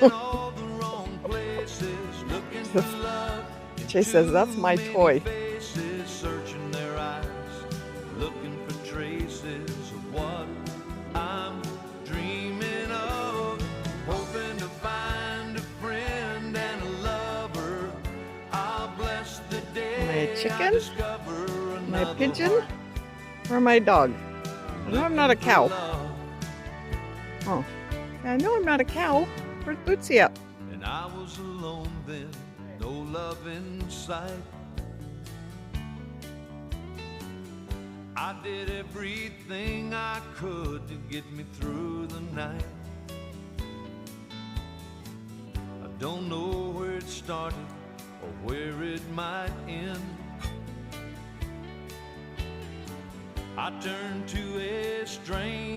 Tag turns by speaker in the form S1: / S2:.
S1: all the wrong places, looking for love.
S2: Chase says, "That's my toy."
S1: Faces, searching their eyes, looking for traces of what I'm dreaming of, hoping to find a friend and a lover. I'll bless the day
S2: My chicken?
S1: I discover
S2: My
S1: another
S2: pigeon?
S1: heart.
S2: Or my dog? I know I'm not a cow.
S1: Love.
S2: Oh, I know I'm not a cow. Where's Bootsy at?
S1: And I was alone then, no love in sight. I did everything I could to get me through the night. I don't know where it started or where it might end. I turned to a stranger.